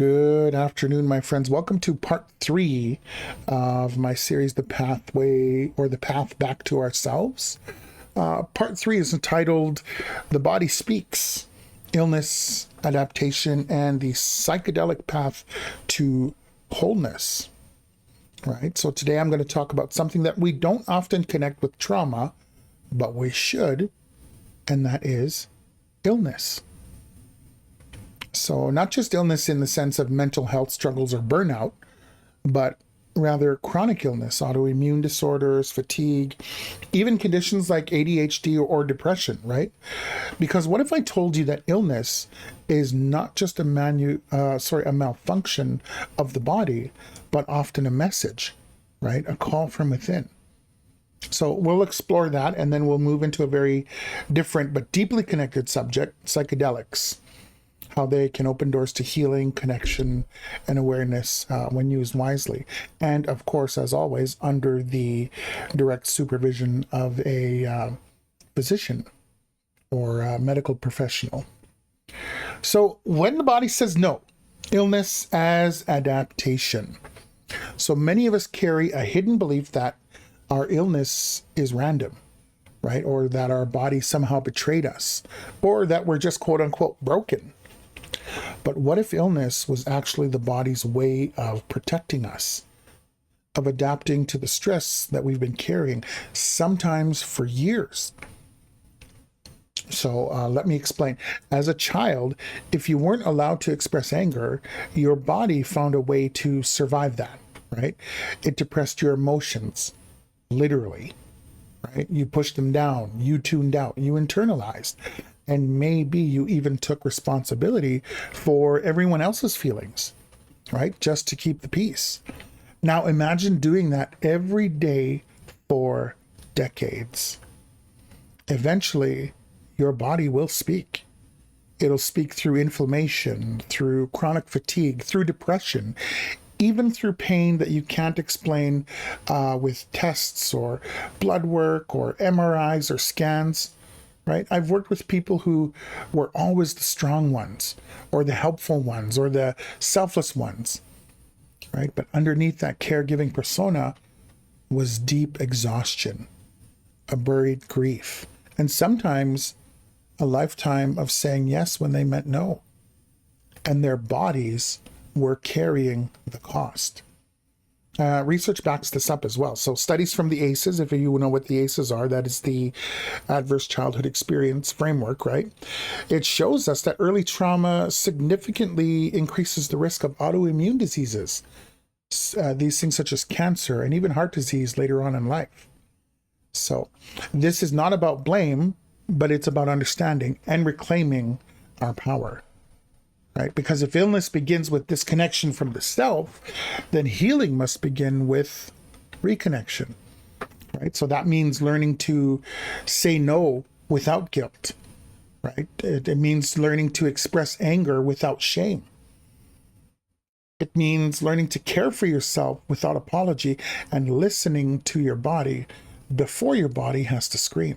Good afternoon, my friends. Welcome to part 3 of my series, The Pathway or the Path Back to Ourselves. Part 3 is entitled The Body Speaks, Illness, Adaptation, and the Psychedelic Path to Wholeness. Right? So today I'm going to talk about something that we don't often connect with trauma, but we should, and that is illness. So not just illness in the sense of mental health struggles or burnout, but rather chronic illness, autoimmune disorders, fatigue, even conditions like ADHD or depression, right? Because what if I told you that illness is not just a malfunction of the body, but often a message, right? A call from within. So we'll explore that, and then we'll move into a very different but deeply connected subject, psychedelics. How they can open doors to healing, connection, and awareness when used wisely. And of course, as always, under the direct supervision of a physician or a medical professional. So when the body says no, illness as adaptation. So many of us carry a hidden belief that our illness is random, right? Or that our body somehow betrayed us, or that we're just quote unquote broken. But what if illness was actually the body's way of protecting us, of adapting to the stress that we've been carrying, sometimes for years? So let me explain. As a child, if you weren't allowed to express anger, your body found a way to survive that, right? It depressed your emotions, literally, right? You pushed them down, you tuned out, you internalized. And maybe you even took responsibility for everyone else's feelings, right? Just to keep the peace. Now imagine doing that every day for decades. Eventually, your body will speak. It'll speak through inflammation, through chronic fatigue, through depression, even through pain that you can't explain with tests or blood work or MRIs or scans. Right? I've worked with people who were always the strong ones, or the helpful ones, or the selfless ones, right? But underneath that caregiving persona was deep exhaustion, a buried grief, and sometimes a lifetime of saying yes when they meant no. And their bodies were carrying the cost. Research backs this up as well. So studies from the ACEs, if you know what the ACEs are, that is the Adverse Childhood Experience Framework, right? It shows us that early trauma significantly increases the risk of autoimmune diseases, these things such as cancer and even heart disease later on in life. So this is not about blame, but it's about understanding and reclaiming our power. Right? Because if illness begins with disconnection from the self, then healing must begin with reconnection. Right? So that means learning to say no without guilt. Right? It means learning to express anger without shame. It means learning to care for yourself without apology and listening to your body before your body has to scream.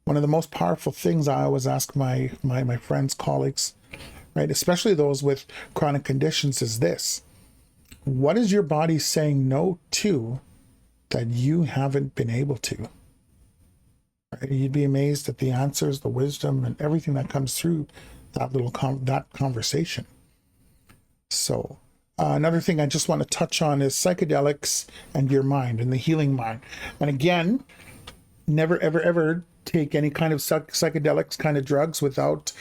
One of the most powerful things I always ask my friends, colleagues, right, especially those with chronic conditions, is this: what is your body saying no to that you haven't been able to? Right? You'd be amazed at the answers, the wisdom, and everything that comes through that little that conversation. So another thing I just want to touch on is psychedelics and your mind and the healing mind. And again, never, ever, ever take any kind of psychedelics kind of drugs without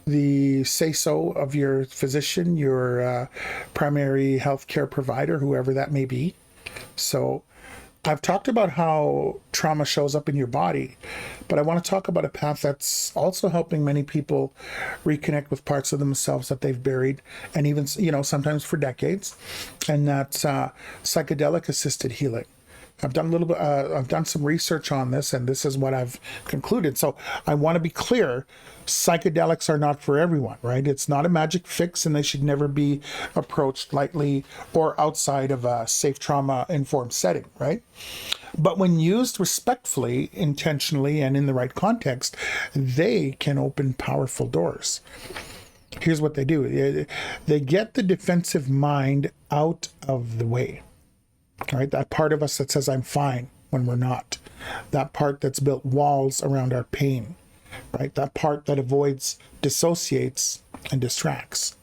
the say-so of your physician, your primary healthcare provider, whoever that may be. So I've talked about how trauma shows up in your body, but I want to talk about a path that's also helping many people reconnect with parts of themselves that they've buried, and even, sometimes for decades, and that's psychedelic assisted healing. I've done some research on this, and this is what I've concluded. So I want to be clear, psychedelics are not for everyone, right? It's not a magic fix, and they should never be approached lightly or outside of a safe trauma-informed setting, right? But when used respectfully, intentionally, and in the right context, they can open powerful doors. Here's what they do. They get the defensive mind out of the way, right? That part of us that says, I'm fine, when we're not. That part that's built walls around our pain, right? That part that avoids, dissociates, and distracts,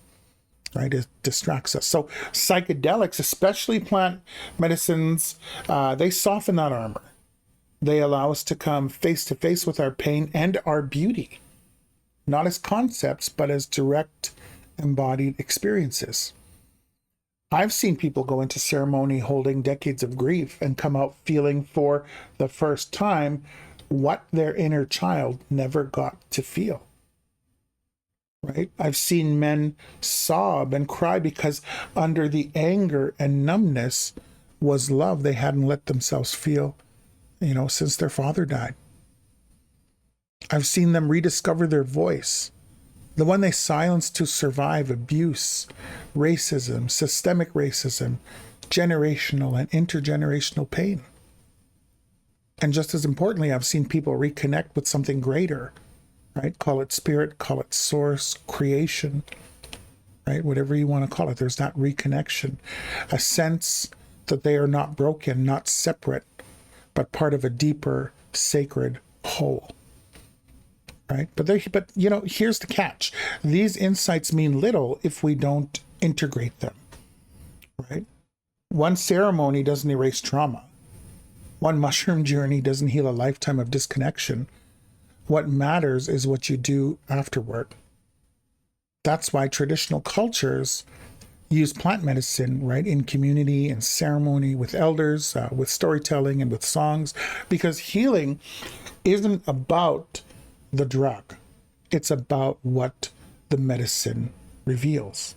right? It distracts us. So psychedelics, especially plant medicines, they soften that armor. They allow us to come face to face with our pain and our beauty, not as concepts, but as direct embodied experiences. I've seen people go into ceremony holding decades of grief and come out feeling for the first time what their inner child never got to feel. Right? I've seen men sob and cry because under the anger and numbness was love they hadn't let themselves feel, since their father died. I've seen them rediscover their voice, the one they silenced to survive abuse, racism, systemic racism, generational and intergenerational pain. And just as importantly, I've seen people reconnect with something greater, right? Call it spirit, call it source, creation, right? Whatever you want to call it, there's that reconnection, a sense that they are not broken, not separate, but part of a deeper, sacred whole. Right? But here's the catch. These insights mean little if we don't integrate them. Right? One ceremony doesn't erase trauma. One mushroom journey doesn't heal a lifetime of disconnection. What matters is what you do afterward. That's why traditional cultures use plant medicine, right, in community and ceremony with elders, with storytelling and with songs, because healing isn't about the drug. It's about what the medicine reveals.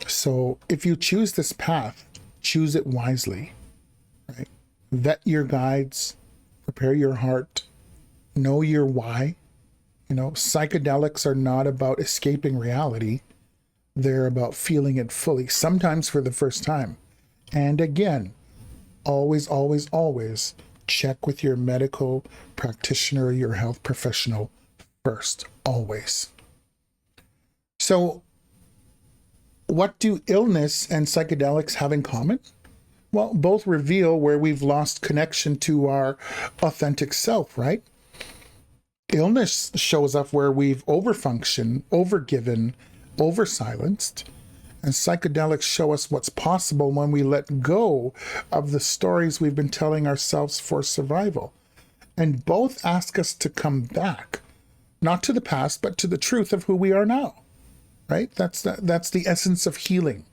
So if you choose this path, choose it wisely, right? Vet your guides, prepare your heart, know your why. Psychedelics are not about escaping reality. They're about feeling it fully, sometimes for the first time. And again, always, always, always check with your medical practitioner, your health professional first, always. So what do illness and psychedelics have in common? Well, both reveal where we've lost connection to our authentic self, right? Illness shows up where we've overfunctioned, overgiven, oversilenced. And psychedelics show us what's possible when we let go of the stories we've been telling ourselves for survival. And both ask us to come back, not to the past, but to the truth of who we are now, right? That's the essence of healing.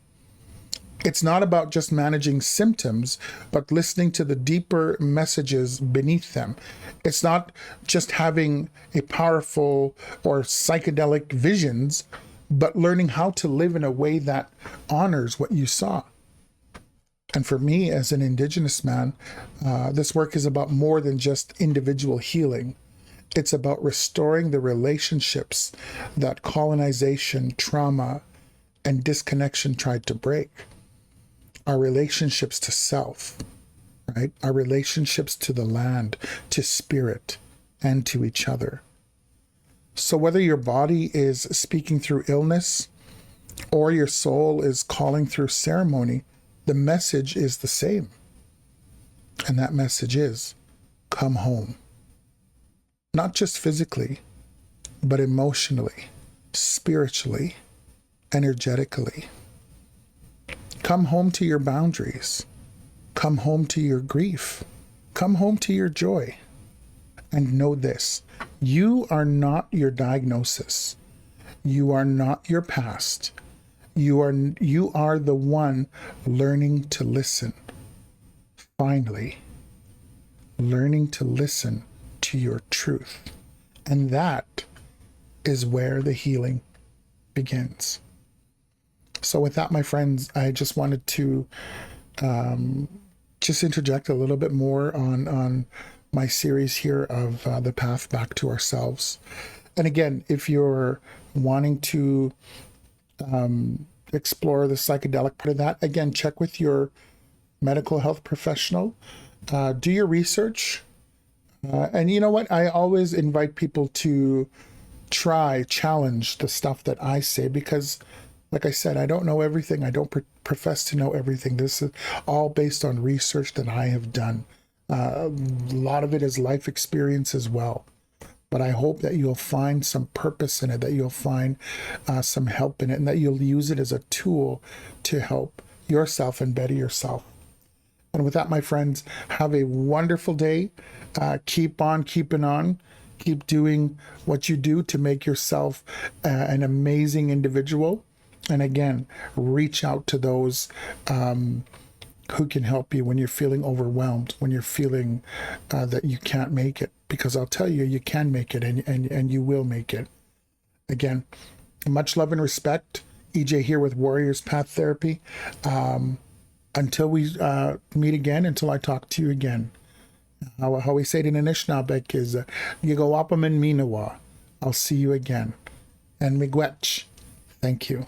It's not about just managing symptoms, but listening to the deeper messages beneath them. It's not just having a powerful or psychedelic visions, but learning how to live in a way that honors what you saw. And for me, as an Indigenous man, this work is about more than just individual healing. It's about restoring the relationships that colonization, trauma, and disconnection tried to break. Our relationships to self, right? Our relationships to the land, to spirit, and to each other. So whether your body is speaking through illness or your soul is calling through ceremony, the message is the same. And that message is, come home. Not just physically, but emotionally, spiritually, energetically. Come home to your boundaries. Come home to your grief. Come home to your joy. And know this, you are not your diagnosis. You are not your past. You are the one learning to listen. Finally, learning to listen to your truth. And that is where the healing begins. So with that, my friends, I just wanted to just interject a little bit more on my series here of the path back to ourselves. And again, if you're wanting to explore the psychedelic part of that, again, check with your medical health professional, do your research. And you know what? I always invite people to challenge the stuff that I say, because like I said, I don't know everything. I don't profess to know everything. This is all based on research that I have done. A lot of it is life experience as well. But I hope that you'll find some purpose in it, that you'll find some help in it, and that you'll use it as a tool to help yourself and better yourself. And with that, my friends, have a wonderful day. Keep on keeping on. Keep doing what you do to make yourself an amazing individual. And again, reach out to those who can help you when you're feeling overwhelmed, when you're feeling that you can't make it. Because I'll tell you, you can make it, and you will make it. Again, much love and respect. EJ here with Warriors Path Therapy. Until we meet again, until I talk to you again. How we say it in Anishinaabe is, Yigawapam and Minawa. I'll see you again. And Miigwech. Thank you.